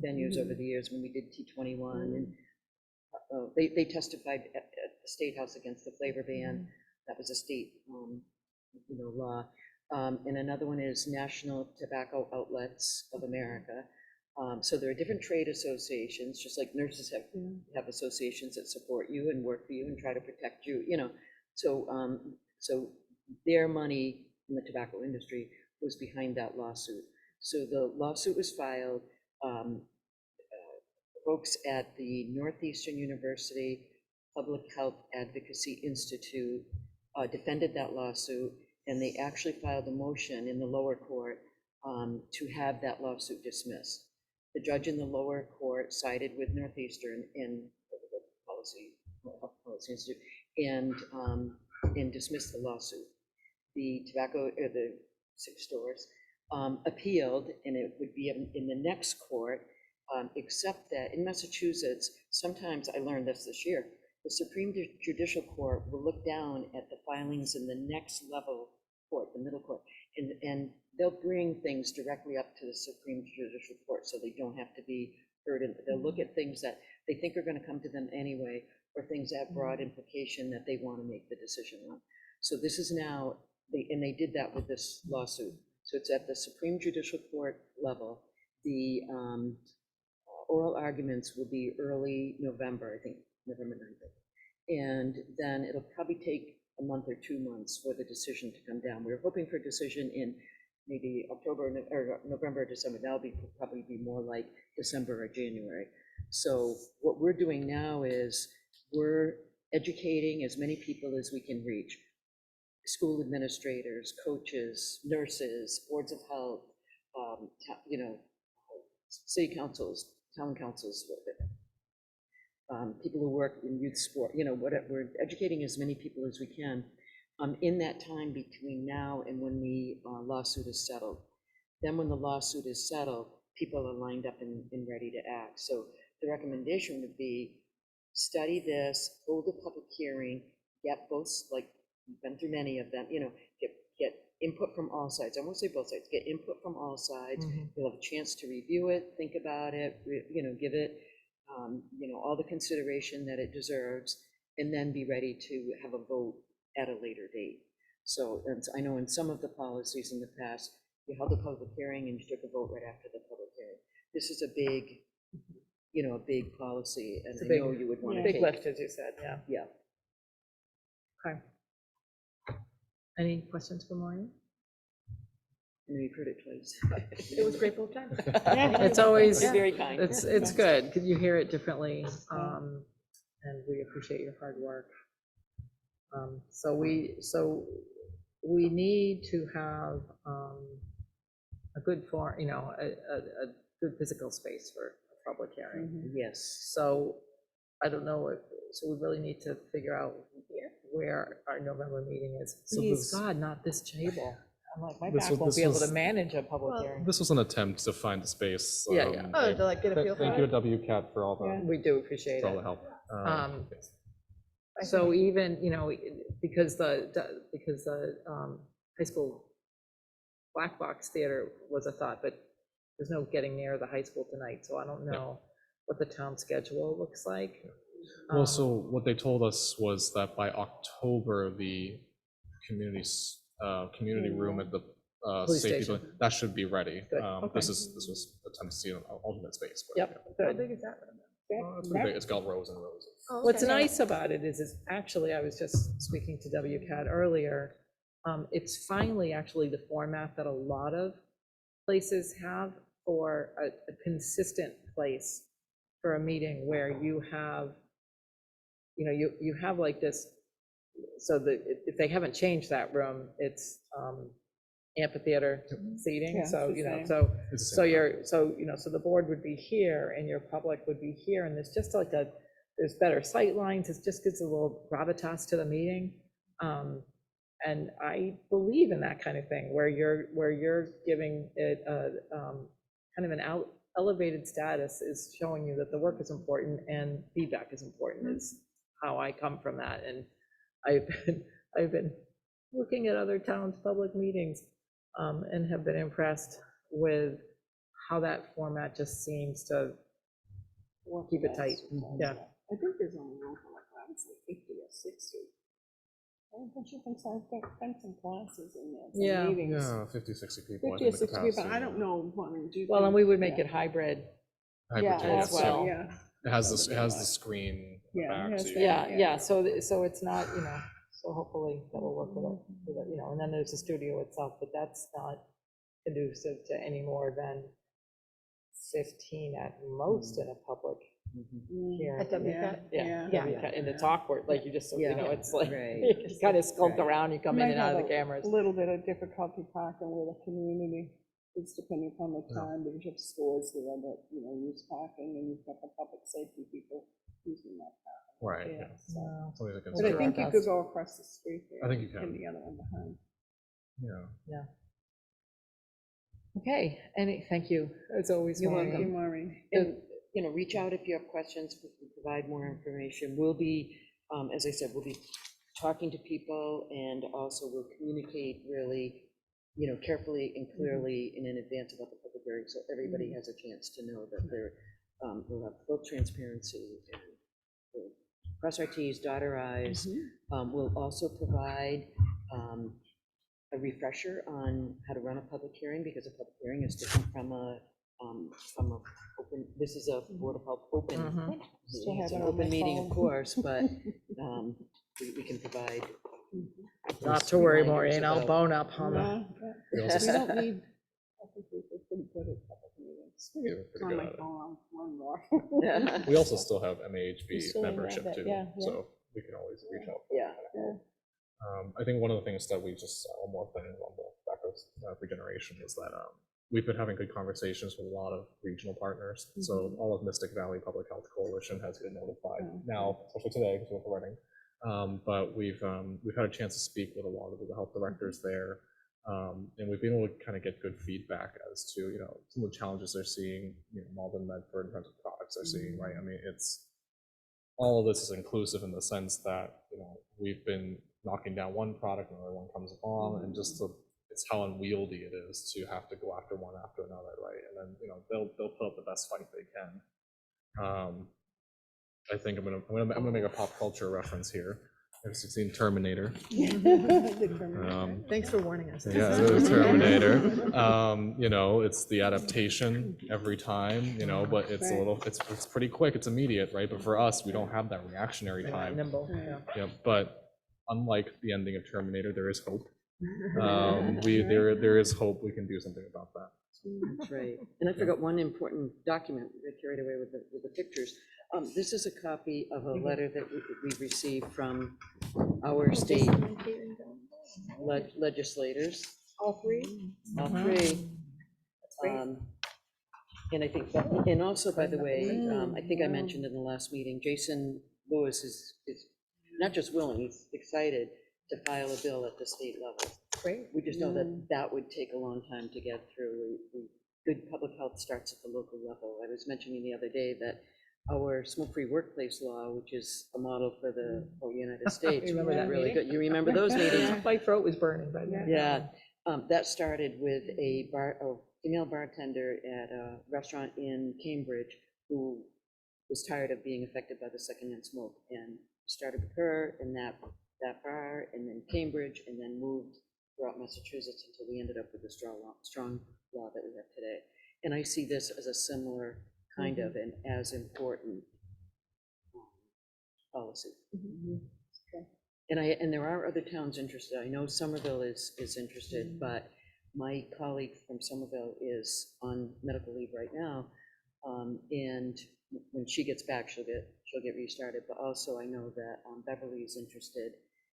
venues over the years when we did T21. And they testified at the State House against the flavor ban. That was a state law. And another one is National Tobacco Outlets of America. So there are different trade associations, just like nurses have associations that support you and work for you and try to protect you, So their money in the tobacco industry was behind that lawsuit. So the lawsuit was filed. Folks at the Northeastern University Public Health Advocacy Institute defended that lawsuit, and they actually filed a motion in the lower court to have that lawsuit dismissed. The judge in the lower court sided with Northeastern and the Policy Institute and dismissed the lawsuit. The the 6 stores appealed, and it would be in the next court, except that in Massachusetts, sometimes I learned this year, the Supreme Judicial Court will look down at the filings in the next level court, the middle court, and they'll bring things directly up to the Supreme Judicial Court, so they don't have to be heard. And they'll look at things that they think are going to come to them anyway, or things that have broad implication that they want to make the decision on. So this is now, and they did that with this lawsuit. So it's at the Supreme Judicial Court level. The oral arguments will be early November, I think, November 9th. And then it'll probably take a month or 2 months for the decision to come down. We're hoping for a decision in maybe October or November or December. That'll probably be more like December or January. So what we're doing now is we're educating as many people as we can reach. School administrators, coaches, nurses, boards of health, city councils, town councils, people who work in youth sport, whatever. We're educating as many people as we can in that time between now and when the lawsuit is settled. Then when the lawsuit is settled, people are lined up and ready to act. So the recommendation would be study this, hold a public hearing, get both, like we've been through many of them, get input from all sides. I won't say both sides, get input from all sides. You'll have a chance to review it, think about it, give it all the consideration that it deserves, and then be ready to have a vote at a later date. So I know in some of the policies in the past, you held a public hearing and you took a vote right after the public hearing. This is a big, a big policy, and I know you would want to take. Big lift, as you said, yeah. Yeah. Okay. Any questions for Maureen? I know you've heard it twice. It was great both times. It's always, You're very kind. it's good, because you hear it differently, and we appreciate your hard work. So we need to have a good a good physical space for a public hearing. Yes. So I don't know, so we really need to figure out where our November meeting is. So Please, this- God, not this table. I'm like, my This back was- won't this be able to was- manage a public Well, hearing. This was an attempt to find the space. Yeah, yeah. Oh, to like get a feel for Thank you it. to WCAT for all the, We do appreciate for all the it. help. Yes. I So think- even, because the high school black box theater was a thought, but there's no getting near the high school tonight, so I don't know what the town schedule looks like. Well, so what they told us was that by October, the community room at the Police safety, station. building, that should be ready. Good, This okay. was attempt to see an alternate space. But Yep, How good. big is that room? it's pretty big. It's got rows and rows. Oh, What's okay. nice about it is actually, I was just speaking to WCAT earlier, it's finally actually the format that a lot of places have for a consistent place for a meeting where you have, you have like this, so that if they haven't changed that room, it's amphitheater seating, Yeah, so, it's the same. so It's the so same so the board would be here and your public would be here, and there's just like there's better sight lines, it just gives a little gravitas to the meeting. And I believe in that kind of thing, where you're giving it a kind of an elevated status, is showing you that the work is important and feedback is important, is how I come from that. And I've been looking at other towns' public meetings, and have been impressed with how that format just seems to keep it tight. Yeah, I think there's only room for like, I would say 50 or 60. I think you can start getting some classes in there, some Yeah. meetings. Yeah, 50, 60 people. I 50 or think the 60 people, capacity, I don't know. What do you well, and think? we would make Yeah. it hybrid. Hybrid Yeah, too, as so well. Yeah. It has the screen in the Yeah, back, it so has you- that. Yeah, Yeah. yeah, so it's not, so hopefully that will work with it, and then there's the studio itself, but that's not conducive to any more than 15 at most in a public hearing. At WCAT? Yeah, Yeah. in the talk word, like you just, it's like, Right. you kind of skulk Right. around, you come in and out of the cameras. A little bit of difficulty parking with a community. It's depending upon the time, because you have stores there that, use parking, and you've got the public safety people using that parking. Right, Yeah. yeah. No. Something to But I consider. think you could go across the street there. I think you can. And the other one behind. Yeah. Okay, thank you, as always, You're Maureen. welcome. Maureen. And, reach out if you have questions, we can provide more information. We'll be, as I said, we'll be talking to people, and also we'll communicate really, carefully and clearly and in advance about the public hearing, so everybody has a chance to know that we'll have full transparency, and we'll cross our Ts, dot our Is. We'll also provide a refresher on how to run a public hearing, because a public hearing is different from a open, this is a Board of Health open Mhm. Still meeting. It's have an it on my open meeting, of phone. course, but we can provide. Not to worry, reminders Maureen, I'll about- bone up on the. No, We we also don't need, I think we're pretty good at public meetings. Yeah, we're It's pretty on good my at it. phone, one more. We also still have We MAHB still have membership that, too, yeah, yeah. so we can always reach out. Yeah. I think one of the things that we just, one more thing on the back of regeneration is that we've been having good conversations with a lot of regional partners. So all of Mystic Valley Public Health Coalition has been notified now, especially today, because we're running. But we've had a chance to speak with a lot of the health directors there. And we've been able to kind of get good feedback as to, some of the challenges they're seeing, Malden, Medford, in terms of products they're seeing, right? I mean, all of this is inclusive in the sense that, we've been knocking down one product, another one comes along, and just it's how unwieldy it is to have to go after one after another, right? And then, they'll put up the best fight they can. I think I'm gonna make a pop culture reference here. I've seen Terminator. Thanks for warning us. Yeah, the Terminator. It's the adaptation every time, but it's it's pretty quick, it's immediate, right? But for us, we don't have that reactionary time. Nimble, Yeah. yeah. Yeah, but unlike the ending of Terminator, there is hope. There is hope we can do something about that. That's right. And I forgot one important document, I got carried away with the pictures. This is a copy of a letter that we received from our state legislators, All three? all three. And I think, and also, by the way, I think I mentioned in the last meeting, Jason Lewis is not just willing, he's excited to file a bill at the state level. Great. We just know that that would take a long time to get through. Good public health starts at the local level. I was mentioning the other day that our smoke-free workplace law, which is a model for the whole United States, Remember that really meeting? good. You remember those meetings? My throat was burning by then. Yeah, that started with a female bartender at a restaurant in Cambridge who was tired of being affected by the secondhand smoke, and started with her in that bar, and then Cambridge, and then moved throughout Massachusetts until we ended up with the strong law that we have today. And I see this as a similar kind of and as important policy. And there are other towns interested. I know Somerville is interested, but my colleague from Somerville is on medical leave right now. And when she gets back, she'll get restarted. But also I know that Beverly is interested.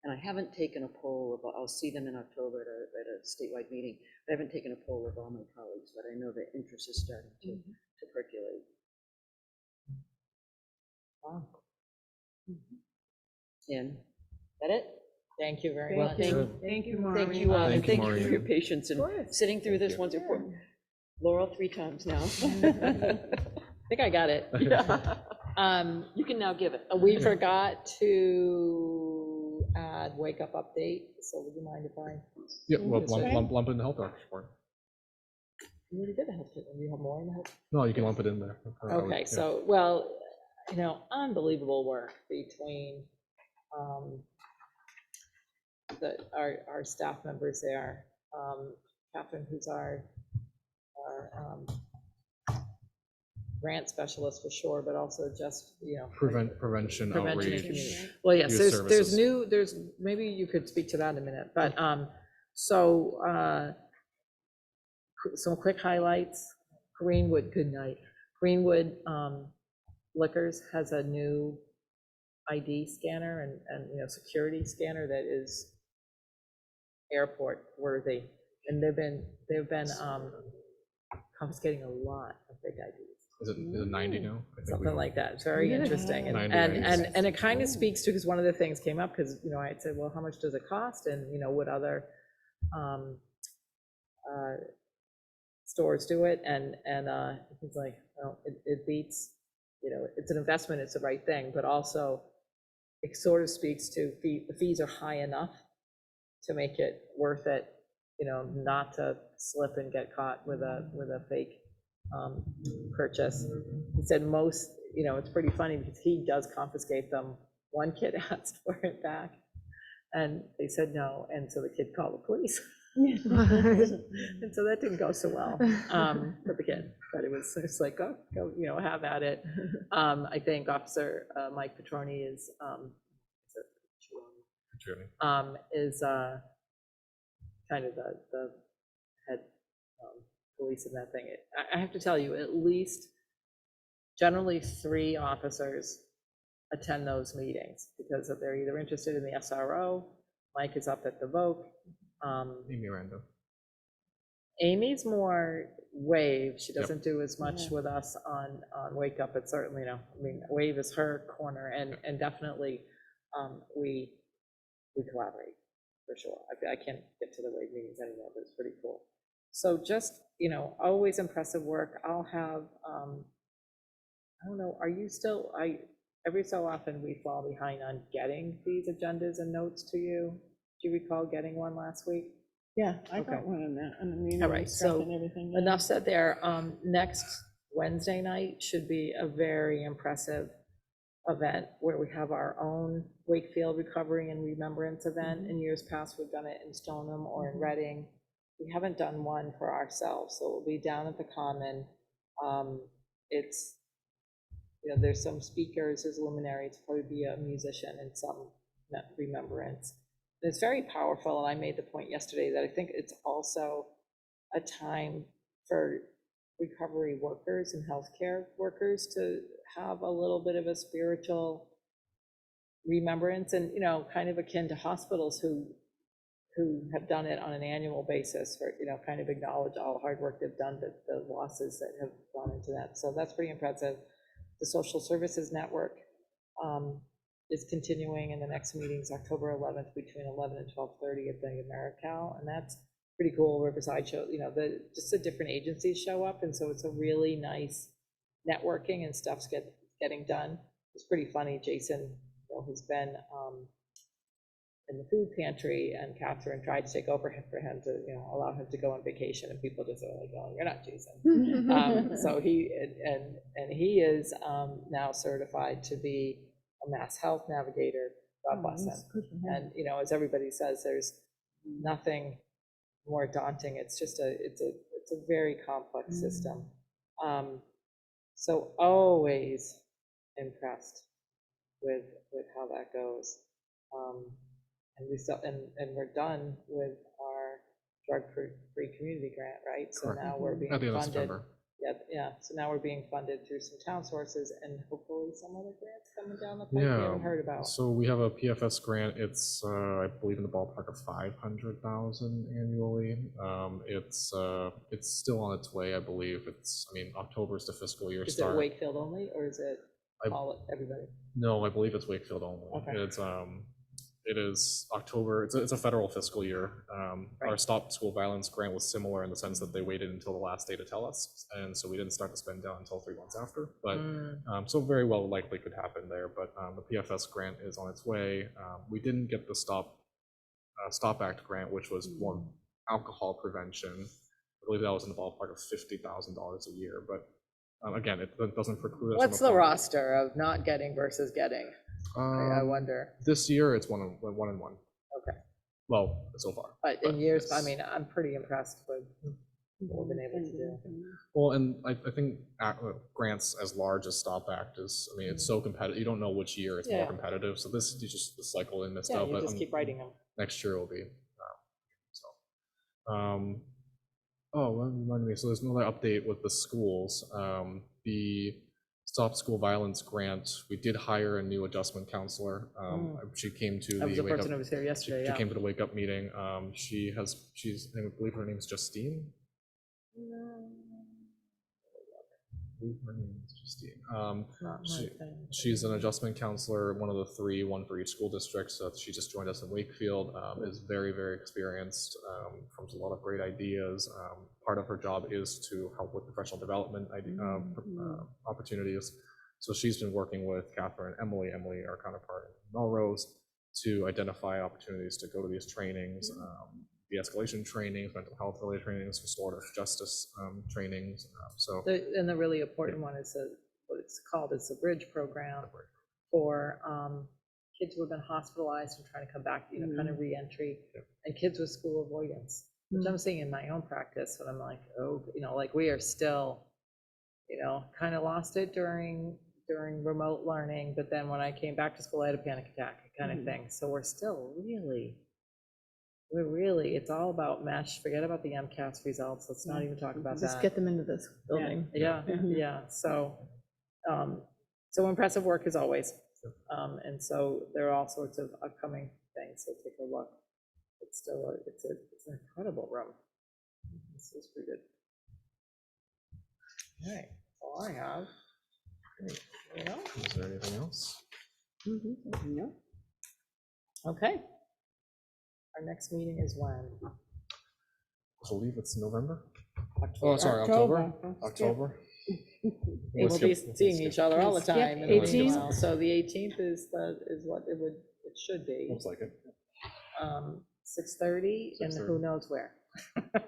And I haven't taken a poll of, I'll see them in October at a statewide meeting. I haven't taken a poll of all my colleagues, but I know the interest is starting to percolate. Wow. And that it? Thank you very Well, much. Thank you, Maureen. Thank you all, and Thank you, thank you for Maureen. your patience and sitting through this. One's important. Laurel 3 times now. I think I got it. You can now give it. We forgot to add wake up update, so would you mind if I? Yep, well, That's right. lump it in the health report. You already did the health, you have more in the health? No, you can lump it in there. Okay, so, well, unbelievable work between our staff members there. Catherine, who's our grant specialist for sure, but also just, Prevention, prevention and outreach. community. Well, yes, youth there's maybe you could speak to that in a minute, but, some quick highlights. Greenwood, good night. Greenwood Liquors has a new ID scanner and security scanner that is airport worthy, and they've been confiscating a lot of big IDs. Is it 90 now? I think Something like that. It's very interesting. And 90 and it kind of speaks to, because one of the things came up, because, I had said, well, how much does it cost? And, would other stores do it? And he's like, well, it beats, it's an investment, it's the right thing, but also it sort of speaks to the fees are high enough to make it worth it, not to slip and get caught with a fake purchase. He said most, it's pretty funny because he does confiscate them. One kid asked for it back and they said no, and so the kid called the police. And so that didn't go so well for the kid, but it's like, go, have at it. I think Officer Mike Petroni is kind of the head police in that thing. I have to tell you, at least generally 3 officers attend those meetings because they're either interested in the SRO, Mike is up at the Voc. Amy Rando. Amy's more WAVE. She doesn't do as much with us on Wake Up, but certainly, WAVE is her corner, and definitely we collaborate for sure. I can't get to the WAVE meetings anymore, but it's pretty cool. So just, always impressive work. I'll have, I don't know, are you still, every so often we fall behind on getting these agendas and notes to you. Do you recall getting one last week? Yeah, I Okay. got one in that, and the meeting. All right, so and everything. enough said there. Next Wednesday night should be a very impressive event where we have our own Wakefield Recovery and Remembrance event. In years past, we've done it in Stoneham or in Reading. We haven't done one for ourselves, so it will be down at the Common. It's, there's some speakers, there's luminaries, probably be a musician and some remembrance. It's very powerful, and I made the point yesterday that I think it's also a time for recovery workers and healthcare workers to have a little bit of a spiritual remembrance, and, you know, kind of akin to hospitals who have done it on an annual basis, for, you know, kind of acknowledge all the hard work they've done, the losses that have gone into that. So that's pretty impressive. The Social Services Network is continuing, and the next meeting is October 11th between 11 and 12:30 at the AmeriCal, and that's pretty cool. Riverside show, you know, just the different agencies show up, and so it's a really nice networking, and stuff's getting done. It's pretty funny. Jason, you know, has been in the food pantry, and Catherine tried to take over for him to, you know, allow him to go on vacation, and people just are like, "Oh, you're not Jason." So he he is now certified to be a mass health navigator. God bless him. And, you know, as everybody says, there's nothing more daunting. It's just it's a very complex system. So always impressed with how that goes. And we still, and we're done with our drug-free community grant, right? So Correct. now we're being At the end of funded. September. Yeah, so now we're being funded through some town sources, and hopefully some other grants coming down the pipe we haven't heard about. So we have a PFS grant. It's I believe in the ballpark of 500,000 annually. It's still on its way, I believe. I mean, October is the fiscal year Is start. it Wakefield only, or is it everybody? No, I believe it's Wakefield only. Okay. It is October. It's a federal fiscal year. Our Right. Stop School Violence grant was similar in the sense that they waited until the last day to tell us, and so we didn't start to spend down until 3 months after. But so very well likely could happen there. But the PFS grant is on its way. We didn't get the Stop Act grant, which was more alcohol prevention. I believe that was in the ballpark of $50,000 a year. But again, it doesn't preclude us. What's the roster of not getting versus getting? I wonder. This year, it's one and one. Okay. Well, so far. But in years, I yes. mean, I'm pretty impressed with what we've been able to do. Well, and I think grants as large as Stop Act is, I mean, it's so competitive. You don't know which year it's more Yeah. competitive. So this is just the cycle in this Yeah, stuff. you But just keep writing them. next year will be. Oh, well, remind me. So there's another update with the schools. The Stop School Violence grant. We did hire a new adjustment counselor. She came to That was the the wake person up. who was here yesterday, She yeah. came to the wake up meeting. I believe her name is Justine. I believe her name is Justine. Not my thing. She's an adjustment counselor, one of the three, one for each school district. So she just joined us in Wakefield. Is very, very experienced. Comes with a lot of great ideas. Part of her job is to help with professional development opportunities. So she's been working with Catherine and Emily, our counterpart in Melrose, to identify opportunities to go to these trainings, de-escalation trainings, mental health related trainings, restorative justice trainings. And the really important one is what it's called is the Bridge program for kids who have been hospitalized and trying to come back, you know, kind of reentry, and kids with school avoidance, which I'm seeing in my own practice. But I'm like, oh, you know, like we are still, you know, kind of lost it during remote learning, but then when I came back to school, I had a panic attack kind of thing. So we're still really, it's all about mesh. Forget about the MCAS results. Let's not even talk about that. Just get them into this building. Yeah. So, so impressive work as always. And so there are all sorts of upcoming things. So take a look. It's still it's an incredible room. This is pretty good. All right. That's all I have. You know? Is there anything else? No? Okay. Our next meeting is when? I believe it's November. October. Oh, sorry, October. October. We'll be seeing each other all the Skip time. in a 18th. while. So the 18th is what it should be. Looks like it. 6:30, and 6:30. who knows where.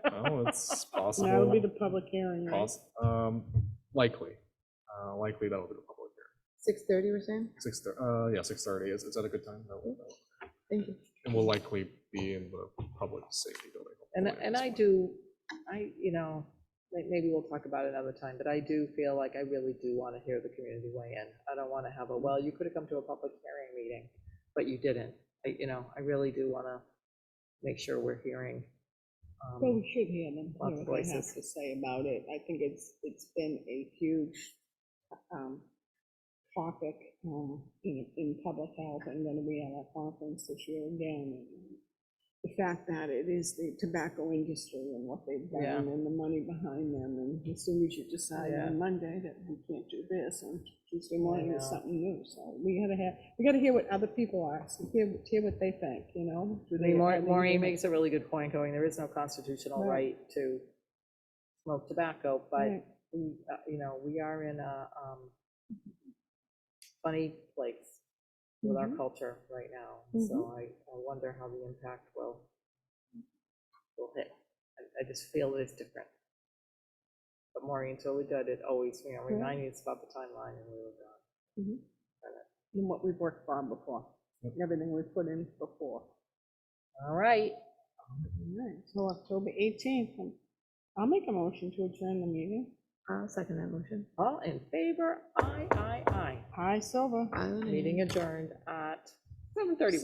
Oh, it's possible. That would be the public hearing, right? Likely. Likely that will be the public hearing. 6:30, we're saying? 6:30. Yeah, 6:30. Is that a good time? Thank you. And we'll likely be in the public safety building. And hopefully, you know, maybe we'll talk about it another time, but I do feel like I really do want to hear the community weigh in. I don't want to have well, you could have come to a public hearing meeting, but you didn't. I really do want to make sure we're hearing. Well, we should hear them, Lots hear of what they have voices. to say about it. I think it's been a huge topic in public health, and then we have a conference this year again. And the fact that it is the tobacco industry and what they've Yeah. done and the money behind them, and as soon as you decide Yeah. on Monday that we can't do this, on Tuesday morning there's know. something new, so we gotta hear what other people are, so hear what they think, you know? Do they- are they Maureen doing it? makes a really good point going, there is no constitutional Right. right to smoke tobacco, but Right. we are in a funny place with our Mhm. culture right now. So I wonder how the impact will hit. I just feel it's different. But Maureen's really good at always, reminding us about the timeline and where we're going. And what we've worked on before, everything we've put in before. All right, All right, so October 18th, I'll make a motion to adjourn the meeting. I'll second that motion. all in favor? Aye, aye, aye. Hi, Silva. Meeting adjourned at 7:31.